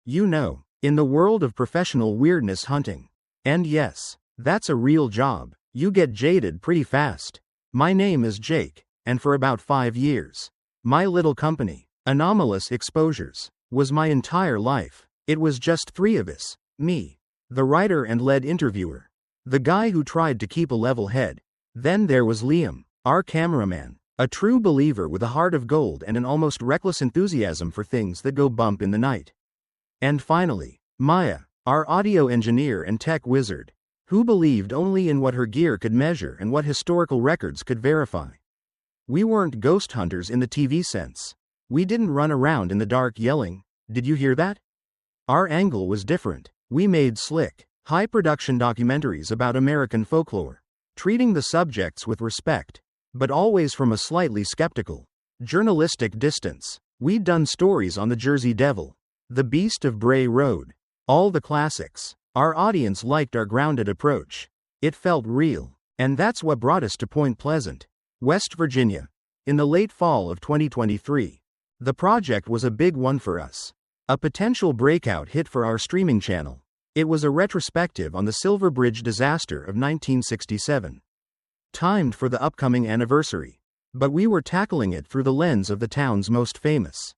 in the world of professional weirdness hunting. And yes, that's a real job. You get jaded pretty fast. My name is Jake, and for about 5 years, my little company, Anomalous Exposures, was my entire life. It was just 3 of us, me, the writer and lead interviewer, the guy who tried to keep a level head. Then there was Liam, our cameraman, a true believer with a heart of gold and an almost reckless enthusiasm for things that go bump in the night. And finally, Maya, our audio engineer and tech wizard, who believed only in what her gear could measure and what historical records could verify. We weren't ghost hunters in the TV sense. We didn't run around in the dark yelling, "Did you hear that?" Our angle was different. We made slick, high-production documentaries about American folklore, treating the subjects with respect, but always from a slightly skeptical, journalistic distance. We'd done stories on the Jersey Devil, the Beast of Bray Road, all the classics. Our audience liked our grounded approach. It felt real. And that's what brought us to Point Pleasant, West Virginia, in the late fall of 2023. The project was a big one for us. A potential breakout hit for our streaming channel. It was a retrospective on the Silver Bridge disaster of 1967. Timed for the upcoming anniversary. But we were tackling it through the lens of the town's most famous,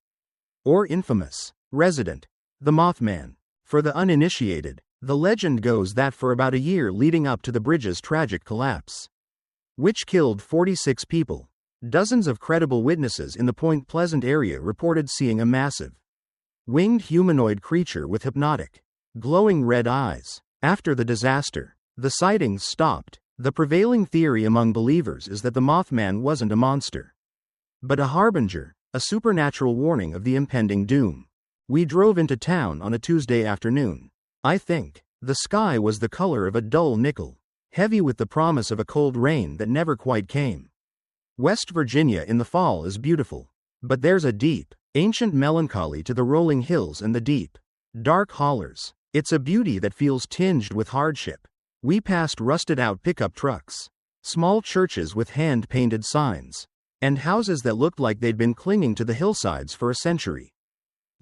or infamous, resident, the Mothman. For the uninitiated, the legend goes that for about a year leading up to the bridge's tragic collapse, which killed 46 people, dozens of credible witnesses in the Point Pleasant area reported seeing a massive, winged humanoid creature with hypnotic, glowing red eyes. After the disaster, the sightings stopped. The prevailing theory among believers is that the Mothman wasn't a monster, but a harbinger, a supernatural warning of the impending doom. We drove into town on a Tuesday afternoon. I think the sky was the color of a dull nickel, heavy with the promise of a cold rain that never quite came. West Virginia in the fall is beautiful, but there's a deep, ancient melancholy to the rolling hills and the deep, dark hollers. It's a beauty that feels tinged with hardship. We passed rusted-out pickup trucks, small churches with hand-painted signs, and houses that looked like they'd been clinging to the hillsides for a century.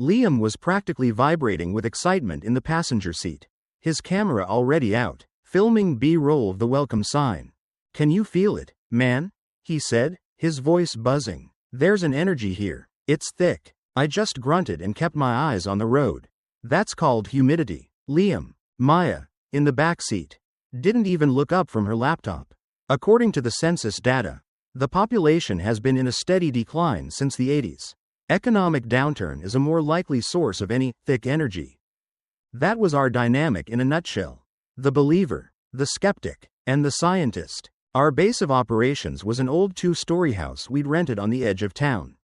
Liam was practically vibrating with excitement in the passenger seat, his camera already out, filming B-roll of the welcome sign. "Can you feel it, man?" he said, his voice buzzing. "There's an energy here. It's thick." I just grunted and kept my eyes on the road. That's called humidity. Liam, Maya, in the back seat, didn't even look up from her laptop. According to the census data, the population has been in a steady decline since the 80s. Economic downturn is a more likely source of any thick energy. That was our dynamic in a nutshell. The believer, the skeptic, and the scientist. Our base of operations was an old 2-story house we'd rented on the edge of town.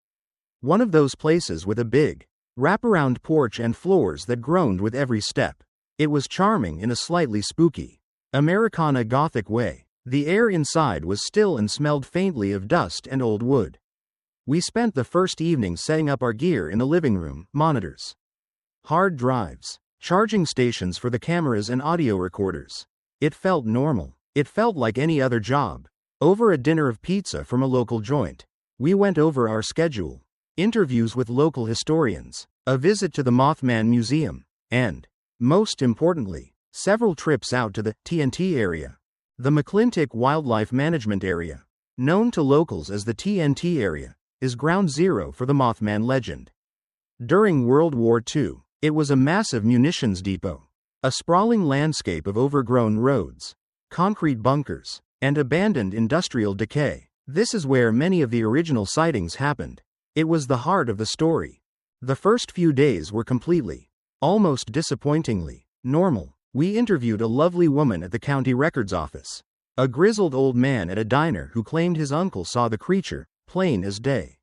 One of those places with a big, wraparound porch and floors that groaned with every step. It was charming in a slightly spooky, Americana Gothic way. The air inside was still and smelled faintly of dust and old wood. We spent the first evening setting up our gear in the living room: monitors, hard drives, charging stations for the cameras and audio recorders. It felt normal. It felt like any other job. Over a dinner of pizza from a local joint, we went over our schedule, interviews with local historians, a visit to the Mothman Museum, and, most importantly, several trips out to the TNT Area, the McClintock Wildlife Management Area, known to locals as the TNT Area, is ground zero for the Mothman legend. During World War II, it was a massive munitions depot, a sprawling landscape of overgrown roads, concrete bunkers, and abandoned industrial decay. This is where many of the original sightings happened. It was the heart of the story. The first few days were completely, almost disappointingly, normal. We interviewed a lovely woman at the county records office, a grizzled old man at a diner who claimed his uncle saw the creature, plain as day,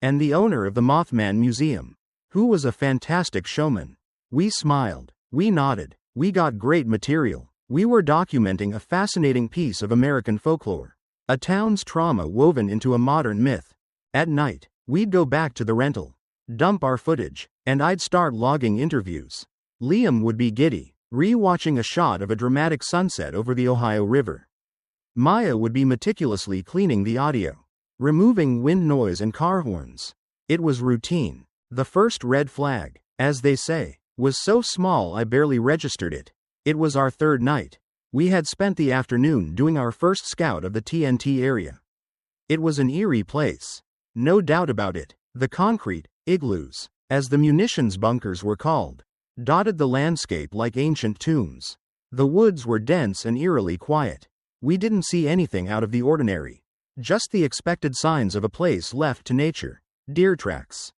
and the owner of the Mothman Museum, who was a fantastic showman. We smiled, we nodded, we got great material. We were documenting a fascinating piece of American folklore, a town's trauma woven into a modern myth. At night, we'd go back to the rental, dump our footage, and I'd start logging interviews. Liam would be giddy, re-watching a shot of a dramatic sunset over the Ohio River. Maya would be meticulously cleaning the audio, removing wind noise and car horns. It was routine. The first red flag, as they say, was so small I barely registered it. It was our third night. We had spent the afternoon doing our first scout of the TNT area. It was an eerie place. No doubt about it. The concrete igloos, as the munitions bunkers were called, dotted the landscape like ancient tombs. The woods were dense and eerily quiet. We didn't see anything out of the ordinary. Just the expected signs of a place left to nature. Deer tracks,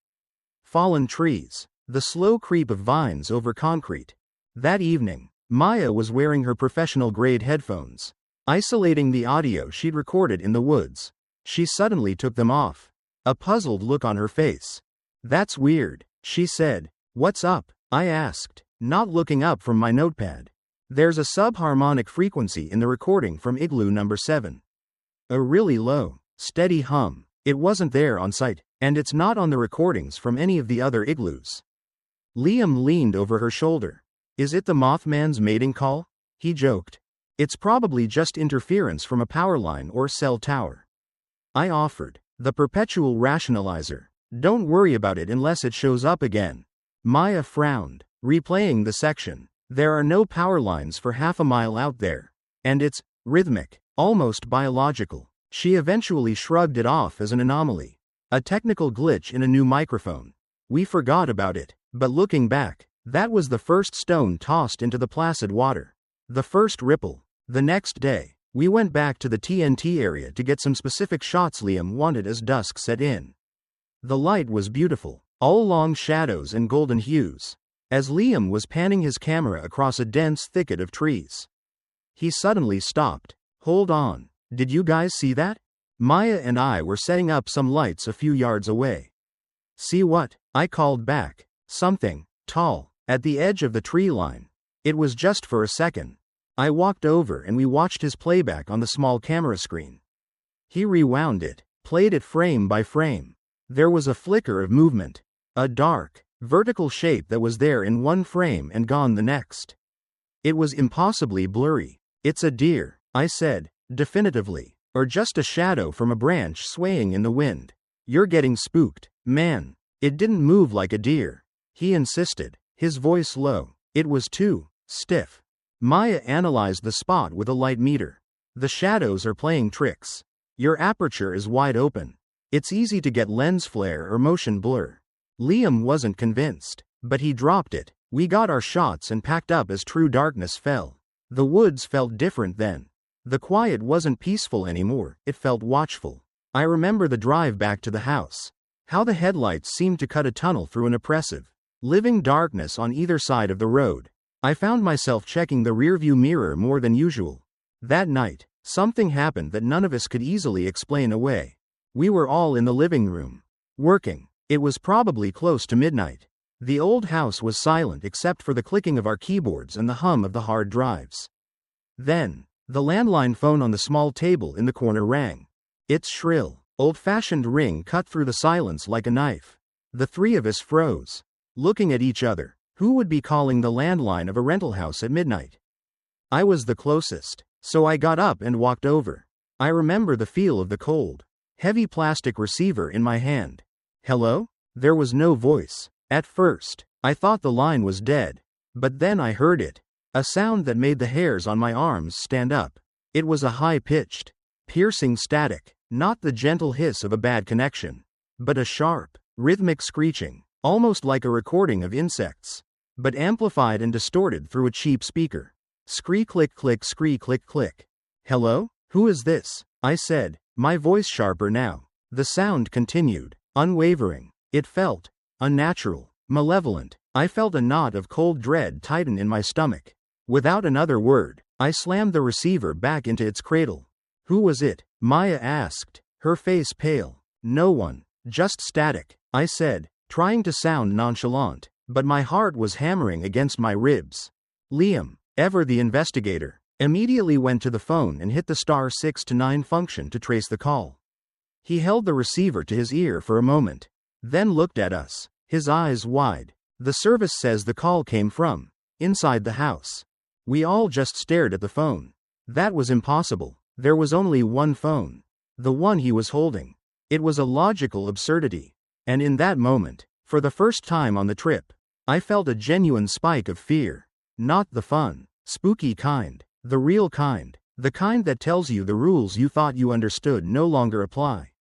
fallen trees, the slow creep of vines over concrete. That evening, Maya was wearing her professional-grade headphones, isolating the audio she'd recorded in the woods. She suddenly took them off, a puzzled look on her face. "That's weird," she said. "What's up?" I asked, not looking up from my notepad. "There's a subharmonic frequency in the recording from igloo number 7. A really low, steady hum. It wasn't there on site, and it's not on the recordings from any of the other igloos." Liam leaned over her shoulder. "Is it the Mothman's mating call?" he joked. "It's probably just interference from a power line or cell tower." I offered, "The perpetual rationalizer. Don't worry about it unless it shows up again." Maya frowned, replaying the section. "There are no power lines for half a mile out there. And it's rhythmic, almost biological." She eventually shrugged it off as an anomaly. A technical glitch in a new microphone. We forgot about it, but looking back, that was the first stone tossed into the placid water. The first ripple. The next day, we went back to the TNT area to get some specific shots Liam wanted as dusk set in. The light was beautiful, all long shadows and golden hues. As Liam was panning his camera across a dense thicket of trees, he suddenly stopped. "Hold on. Did you guys see that?" Maya and I were setting up some lights a few yards away. "See what?" I called back. "Something tall, at the edge of the tree line." It was just for a second. I walked over and we watched his playback on the small camera screen. He rewound it, played it frame by frame. There was a flicker of movement. A dark, vertical shape that was there in one frame and gone the next. It was impossibly blurry. "It's a deer," I said, definitively. "Or just a shadow from a branch swaying in the wind." "You're getting spooked, man. It didn't move like a deer," he insisted, his voice low. "It was too stiff." Maya analyzed the spot with a light meter. "The shadows are playing tricks. Your aperture is wide open. It's easy to get lens flare or motion blur." Liam wasn't convinced, but he dropped it. We got our shots and packed up as true darkness fell. The woods felt different then. The quiet wasn't peaceful anymore, it felt watchful. I remember the drive back to the house. How the headlights seemed to cut a tunnel through an oppressive, living darkness on either side of the road. I found myself checking the rearview mirror more than usual. That night, something happened that none of us could easily explain away. We were all in the living room, working. It was probably close to midnight. The old house was silent except for the clicking of our keyboards and the hum of the hard drives. Then, the landline phone on the small table in the corner rang. Its shrill, old-fashioned ring cut through the silence like a knife. The three of us froze, looking at each other. Who would be calling the landline of a rental house at midnight? I was the closest, so I got up and walked over. I remember the feel of the cold, heavy plastic receiver in my hand. "Hello?" There was no voice. At first, I thought the line was dead. But then I heard it. A sound that made the hairs on my arms stand up. It was a high-pitched, piercing static, not the gentle hiss of a bad connection, but a sharp, rhythmic screeching, almost like a recording of insects, but amplified and distorted through a cheap speaker. Scree click click scree click click. "Hello? Who is this?" I said, my voice sharper now. The sound continued, unwavering. It felt unnatural, malevolent. I felt a knot of cold dread tighten in my stomach. Without another word, I slammed the receiver back into its cradle. "Who was it?" Maya asked, her face pale. "No one. Just static," I said, trying to sound nonchalant, but my heart was hammering against my ribs. Liam, ever the investigator, immediately went to the phone and hit the *6 to 9 function to trace the call. He held the receiver to his ear for a moment, then looked at us, his eyes wide. "The service says the call came from inside the house." We all just stared at the phone. That was impossible. There was only one phone. The one he was holding. It was a logical absurdity. And in that moment, for the first time on the trip, I felt a genuine spike of fear. Not the fun, spooky kind. The real kind. The kind that tells you the rules you thought you understood no longer apply.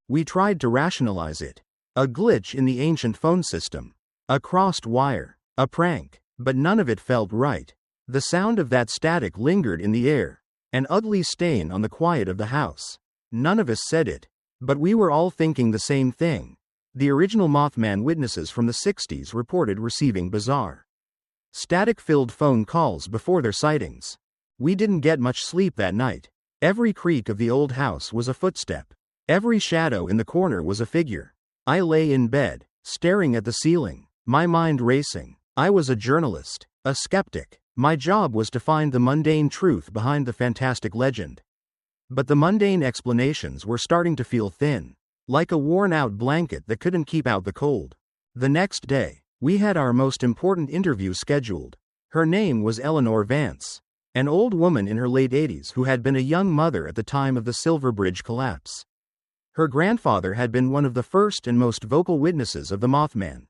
We tried to rationalize it. A glitch in the ancient phone system. A crossed wire. A prank. But none of it felt right. The sound of that static lingered in the air. An ugly stain on the quiet of the house. None of us said it. But we were all thinking the same thing. The original Mothman witnesses from the 60s reported receiving bizarre, static-filled phone calls before their sightings. We didn't get much sleep that night. Every creak of the old house was a footstep. Every shadow in the corner was a figure. I lay in bed, staring at the ceiling, my mind racing. I was a journalist, a skeptic. My job was to find the mundane truth behind the fantastic legend. But the mundane explanations were starting to feel thin, like a worn-out blanket that couldn't keep out the cold. The next day, we had our most important interview scheduled. Her name was Eleanor Vance, an old woman in her late 80s who had been a young mother at the time of the Silver Bridge collapse. Her grandfather had been one of the first and most vocal witnesses of the Mothman.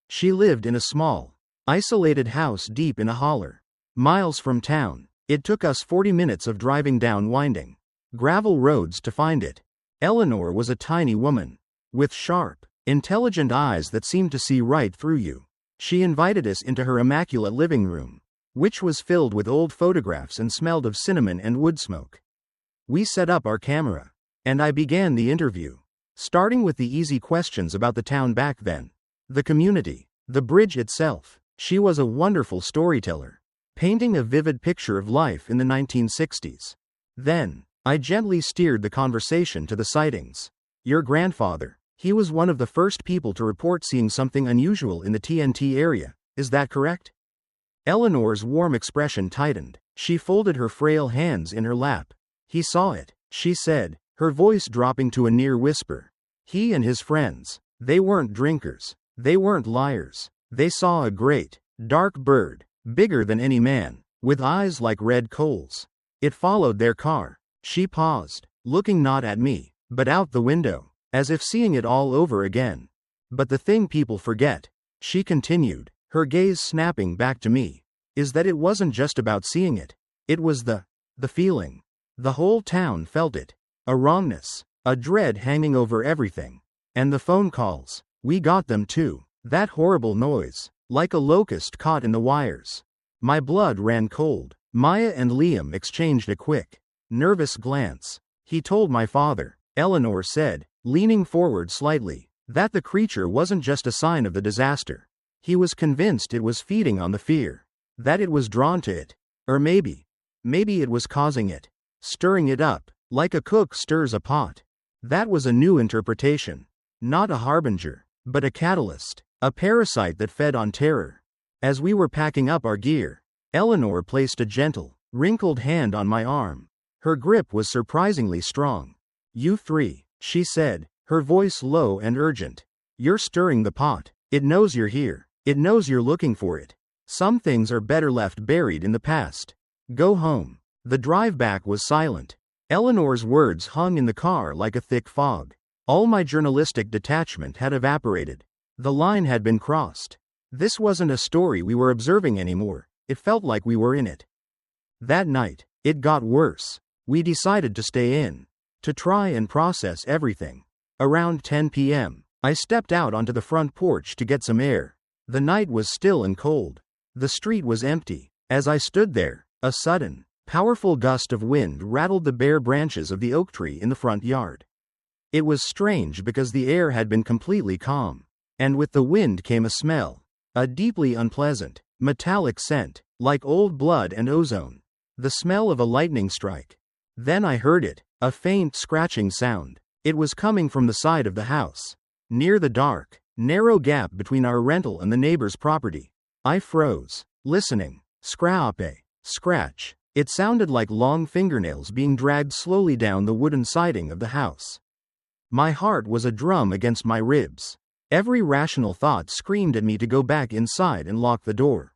She lived in a small, isolated house deep in a holler, miles from town. It took us 40 minutes of driving down winding gravel roads to find it. Eleanor was a tiny woman, with sharp, intelligent eyes that seemed to see right through you. She invited us into her immaculate living room, which was filled with old photographs and smelled of cinnamon and wood smoke. We set up our camera, and I began the interview, starting with the easy questions about the town back then, the community, the bridge itself. She was a wonderful storyteller, painting a vivid picture of life in the 1960s. Then, I gently steered the conversation to the sightings. Your grandfather, he was one of the first people to report seeing something unusual in the TNT area, is that correct? Eleanor's warm expression tightened. She folded her frail hands in her lap. He saw it, she said, her voice dropping to a near whisper. He and his friends, they weren't drinkers, they weren't liars. They saw a great, dark bird, bigger than any man, with eyes like red coals. It followed their car. She paused, looking not at me, but out the window, as if seeing it all over again. But the thing people forget, she continued, her gaze snapping back to me, is that it wasn't just about seeing it. It was the feeling. The whole town felt it. A wrongness, a dread hanging over everything. And the phone calls, we got them too. That horrible noise, like a locust caught in the wires. My blood ran cold. Maya and Liam exchanged a quick, nervous glance. He told my father, Eleanor said, leaning forward slightly, that the creature wasn't just a sign of the disaster. He was convinced it was feeding on the fear. That it was drawn to it. Or maybe it was causing it. Stirring it up, like a cook stirs a pot. That was a new interpretation. Not a harbinger, but a catalyst. A parasite that fed on terror. As we were packing up our gear, Eleanor placed a gentle, wrinkled hand on my arm. Her grip was surprisingly strong. You three, she said, her voice low and urgent. You're stirring the pot. It knows you're here. It knows you're looking for it. Some things are better left buried in the past. Go home. The drive back was silent. Eleanor's words hung in the car like a thick fog. All my journalistic detachment had evaporated. The line had been crossed. This wasn't a story we were observing anymore. It felt like we were in it. That night, it got worse. We decided to stay in, to try and process everything. Around 10 p.m., I stepped out onto the front porch to get some air. The night was still and cold. The street was empty. As I stood there, a sudden, powerful gust of wind rattled the bare branches of the oak tree in the front yard. It was strange because the air had been completely calm. And with the wind came a smell, a deeply unpleasant, metallic scent, like old blood and ozone. The smell of a lightning strike. Then I heard it, a faint scratching sound. It was coming from the side of the house, near the dark, narrow gap between our rental and the neighbor's property. I froze, listening. Scrape, scratch. It sounded like long fingernails being dragged slowly down the wooden siding of the house. My heart was a drum against my ribs. Every rational thought screamed at me to go back inside and lock the door.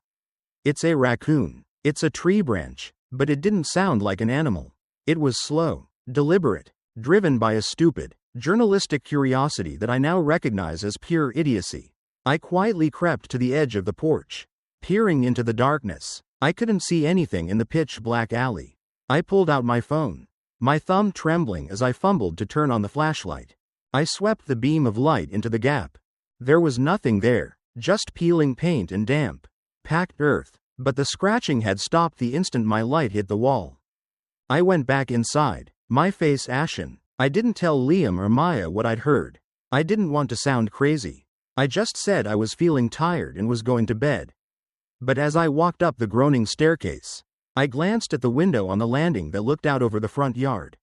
It's a raccoon. It's a tree branch. But it didn't sound like an animal. It was slow, deliberate, driven by a stupid, journalistic curiosity that I now recognize as pure idiocy. I quietly crept to the edge of the porch. Peering into the darkness, I couldn't see anything in the pitch-black alley. I pulled out my phone, my thumb trembling as I fumbled to turn on the flashlight. I swept the beam of light into the gap. There was nothing there, just peeling paint and damp, packed earth, but the scratching had stopped the instant my light hit the wall. I went back inside, my face ashen. I didn't tell Liam or Maya what I'd heard. I didn't want to sound crazy. I just said I was feeling tired and was going to bed. But as I walked up the groaning staircase, I glanced at the window on the landing that looked out over the front yard.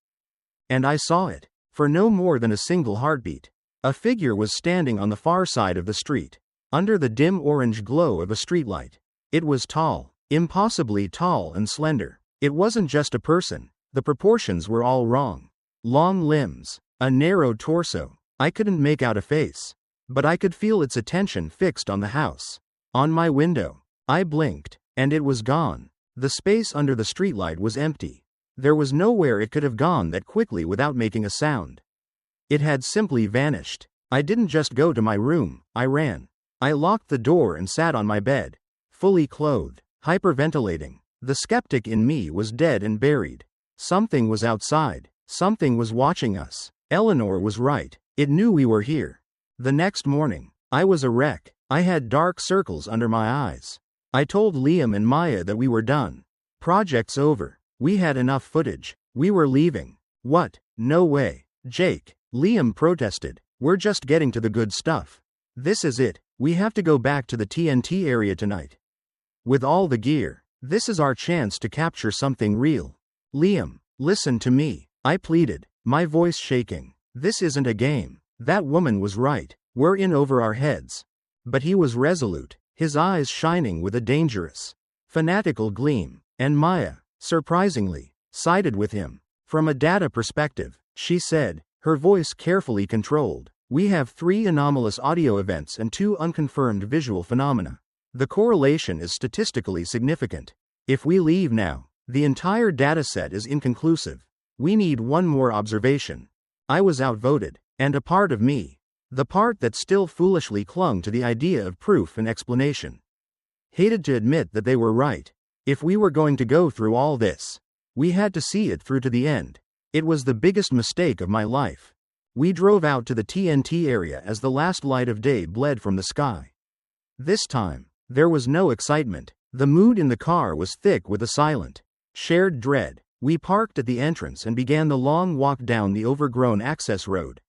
And I saw it. For no more than a single heartbeat, a figure was standing on the far side of the street, under the dim orange glow of a streetlight. It was tall, impossibly tall and slender. It wasn't just a person, the proportions were all wrong. Long limbs, a narrow torso. I couldn't make out a face, but I could feel its attention fixed on the house. On my window. I blinked, and it was gone. The space under the streetlight was empty. There was nowhere it could have gone that quickly without making a sound. It had simply vanished. I didn't just go to my room, I ran. I locked the door and sat on my bed, fully clothed, hyperventilating. The skeptic in me was dead and buried. Something was outside. Something was watching us. Eleanor was right. It knew we were here. The next morning, I was a wreck. I had dark circles under my eyes. I told Liam and Maya that we were done. Project's over. We had enough footage. We were leaving. What? No way. Jake, Liam protested. We're just getting to the good stuff. This is it. We have to go back to the TNT area tonight. With all the gear. This is our chance to capture something real. Liam, listen to me, I pleaded, my voice shaking. This isn't a game. That woman was right. We're in over our heads. But he was resolute, his eyes shining with a dangerous, fanatical gleam. And Maya, surprisingly, sided with him. From a data perspective, she said, her voice carefully controlled, we have 3 anomalous audio events and 2 unconfirmed visual phenomena. The correlation is statistically significant. If we leave now, the entire dataset is inconclusive. We need one more observation. I was outvoted, and a part of me, the part that still foolishly clung to the idea of proof and explanation, hated to admit that they were right. If we were going to go through all this, we had to see it through to the end. It was the biggest mistake of my life. We drove out to the TNT area as the last light of day bled from the sky. This time, there was no excitement. The mood in the car was thick with a silent, shared dread. We parked at the entrance and began the long walk down the overgrown access road,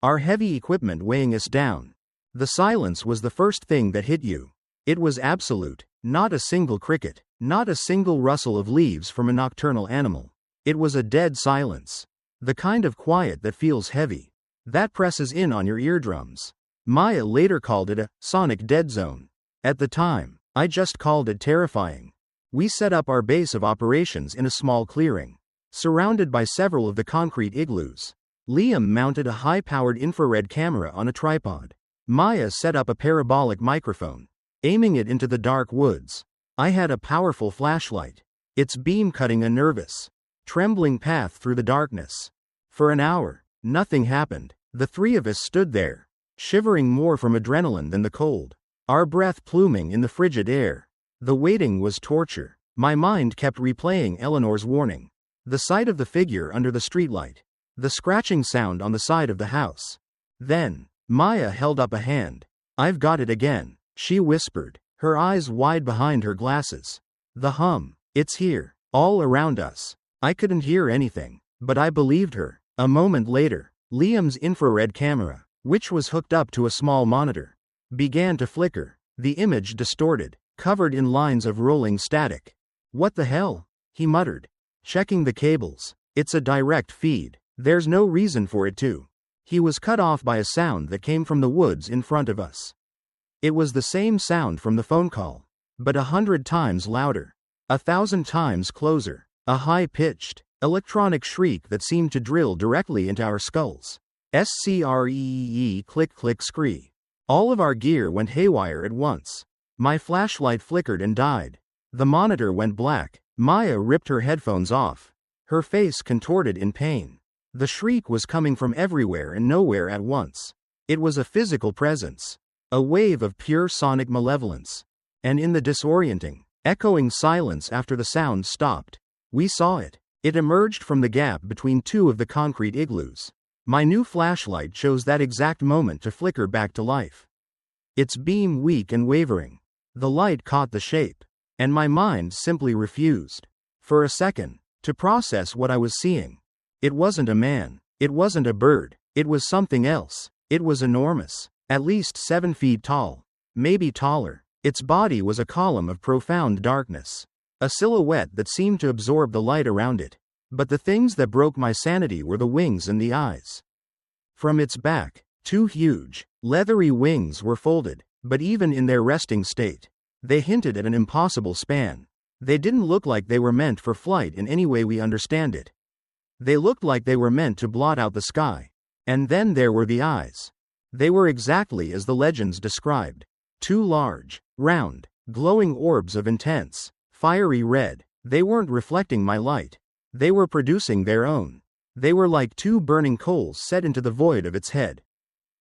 our heavy equipment weighing us down. The silence was the first thing that hit you. It was absolute. Not a single cricket, not a single rustle of leaves from a nocturnal animal. It was a dead silence. The kind of quiet that feels heavy, that presses in on your eardrums. Maya later called it a sonic dead zone. At the time, I just called it terrifying. We set up our base of operations in a small clearing, surrounded by several of the concrete igloos. Liam mounted a high-powered infrared camera on a tripod. Maya set up a parabolic microphone, aiming it into the dark woods. I had a powerful flashlight, its beam cutting a nervous, trembling path through the darkness. For an hour, nothing happened. The 3 of us stood there, shivering more from adrenaline than the cold, our breath pluming in the frigid air. The waiting was torture. My mind kept replaying Eleanor's warning, the sight of the figure under the streetlight, the scratching sound on the side of the house. Then, Maya held up a hand. I've got it again, she whispered, her eyes wide behind her glasses. The hum. It's here, all around us. I couldn't hear anything, but I believed her. A moment later, Liam's infrared camera, which was hooked up to a small monitor, began to flicker, the image distorted, covered in lines of rolling static. What the hell? He muttered, checking the cables. It's a direct feed. There's no reason for it to. He was cut off by a sound that came from the woods in front of us. It was the same sound from the phone call, but 100 times louder, 1,000 times closer, a high-pitched, electronic shriek that seemed to drill directly into our skulls. Screee click click scree. All of our gear went haywire at once. My flashlight flickered and died. The monitor went black. Maya ripped her headphones off, her face contorted in pain. The shriek was coming from everywhere and nowhere at once. It was a physical presence. A wave of pure sonic malevolence. And in the disorienting, echoing silence after the sound stopped, we saw it. It emerged from the gap between two of the concrete igloos. My new flashlight chose that exact moment to flicker back to life. Its beam weak and wavering. The light caught the shape. And my mind simply refused, for a second, to process what I was seeing. It wasn't a man. It wasn't a bird. It was something else. It was enormous. At least 7 feet tall. Maybe taller. Its body was a column of profound darkness. A silhouette that seemed to absorb the light around it. But the things that broke my sanity were the wings and the eyes. From its back, 2 huge, leathery wings were folded, but even in their resting state, they hinted at an impossible span. They didn't look like they were meant for flight in any way we understand it. They looked like they were meant to blot out the sky. And then there were the eyes. They were exactly as the legends described. 2 large, round, glowing orbs of intense, fiery red. They weren't reflecting my light. They were producing their own. They were like 2 burning coals set into the void of its head.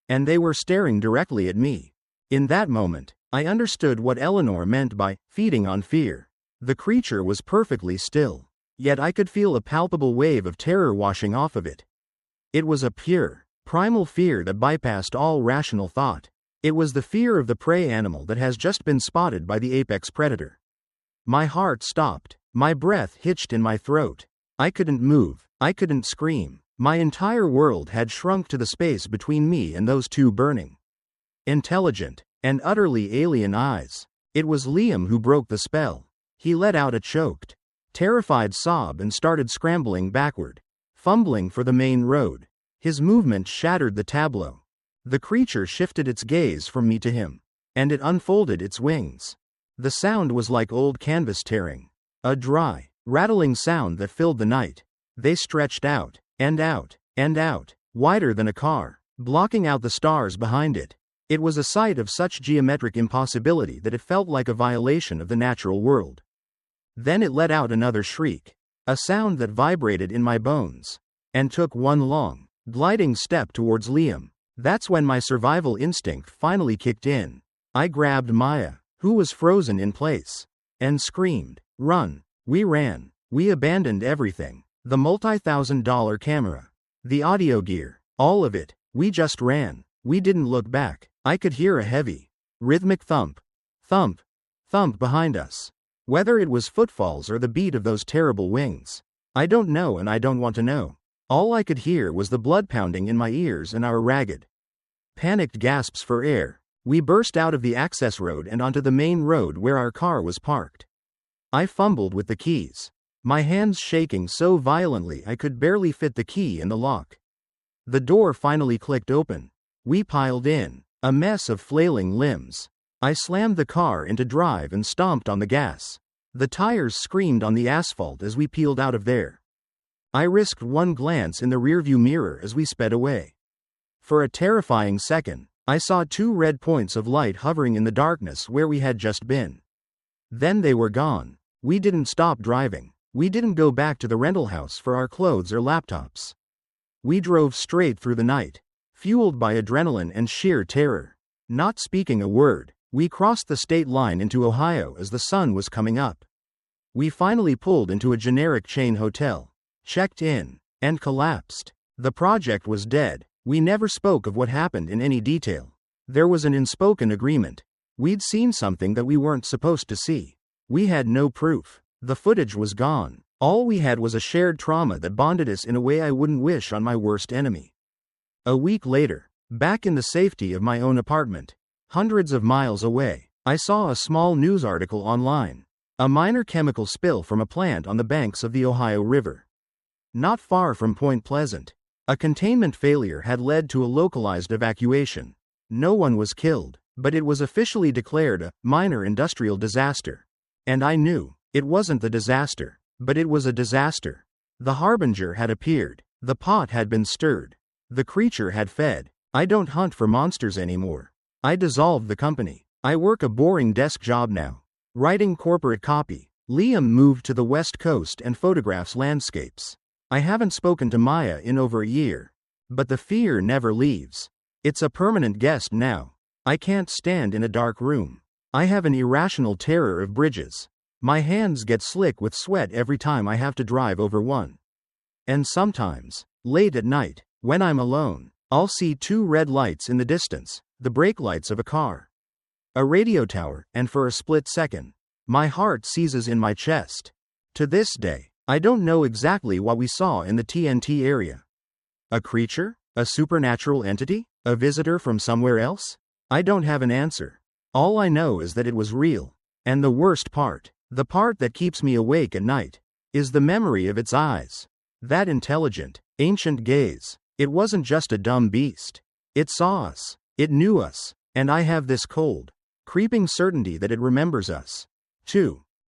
And they were staring directly at me. In that moment, I understood what Eleanor meant by feeding on fear. The creature was perfectly still, yet I could feel a palpable wave of terror washing off of it. It was a pure, primal fear that bypassed all rational thought. It was the fear of the prey animal that has just been spotted by the apex predator. My heart stopped. My breath hitched in my throat. I couldn't move. I couldn't scream. My entire world had shrunk to the space between me and those 2 burning, intelligent, and utterly alien eyes. It was Liam who broke the spell. He let out a choked, terrified sob and started scrambling backward, fumbling for the main road. His movement shattered the tableau. The creature shifted its gaze from me to him, and it unfolded its wings. The sound was like old canvas tearing, a dry, rattling sound that filled the night. They stretched out, and out, and out, wider than a car, blocking out the stars behind it. It was a sight of such geometric impossibility that it felt like a violation of the natural world. Then it let out another shriek, a sound that vibrated in my bones, and took one long, gliding step towards Liam. That's when my survival instinct finally kicked in. I grabbed Maya, who was frozen in place, and screamed, "Run!" We ran. We abandoned everything. The multi-$1,000 camera, the audio gear, all of it. We just ran. We didn't look back. I could hear a heavy, rhythmic thump, thump, thump behind us. Whether it was footfalls or the beat of those terrible wings, I don't know and I don't want to know. All I could hear was the blood pounding in my ears and our ragged, panicked gasps for air. We burst out of the access road and onto the main road where our car was parked. I fumbled with the keys, my hands shaking so violently I could barely fit the key in the lock. The door finally clicked open. We piled in, a mess of flailing limbs. I slammed the car into drive and stomped on the gas. The tires screamed on the asphalt as we peeled out of there. I risked one glance in the rearview mirror as we sped away. For a terrifying second, I saw 2 red points of light hovering in the darkness where we had just been. Then they were gone. We didn't stop driving. We didn't go back to the rental house for our clothes or laptops. We drove straight through the night, fueled by adrenaline and sheer terror. Not speaking a word, we crossed the state line into Ohio as the sun was coming up. We finally pulled into a generic chain hotel, checked in, and collapsed. The project was dead. We never spoke of what happened in any detail. There was an unspoken agreement. We'd seen something that we weren't supposed to see. We had no proof. The footage was gone. All we had was a shared trauma that bonded us in a way I wouldn't wish on my worst enemy. A week later, back in the safety of my own apartment, hundreds of miles away, I saw a small news article online. A minor chemical spill from a plant on the banks of the Ohio River. Not far from Point Pleasant. A containment failure had led to a localized evacuation. No one was killed, but it was officially declared a minor industrial disaster. And I knew, it wasn't the disaster, but it was a disaster. The harbinger had appeared. The pot had been stirred. The creature had fed. I don't hunt for monsters anymore. I dissolved the company. I work a boring desk job now, writing corporate copy. Liam moved to the West Coast and photographs landscapes. I haven't spoken to Maya in over a year. But the fear never leaves. It's a permanent guest now. I can't stand in a dark room. I have an irrational terror of bridges. My hands get slick with sweat every time I have to drive over one. And sometimes, late at night, when I'm alone, I'll see two red lights in the distance, the brake lights of a car. A radio tower, and for a split second, my heart seizes in my chest. To this day, I don't know exactly what we saw in the TNT area. A creature? A supernatural entity? A visitor from somewhere else? I don't have an answer. All I know is that it was real. And the worst part, the part that keeps me awake at night, is the memory of its eyes. That intelligent, ancient gaze. It wasn't just a dumb beast. It saw us. It knew us. And I have this cold, creeping certainty that it remembers us, too.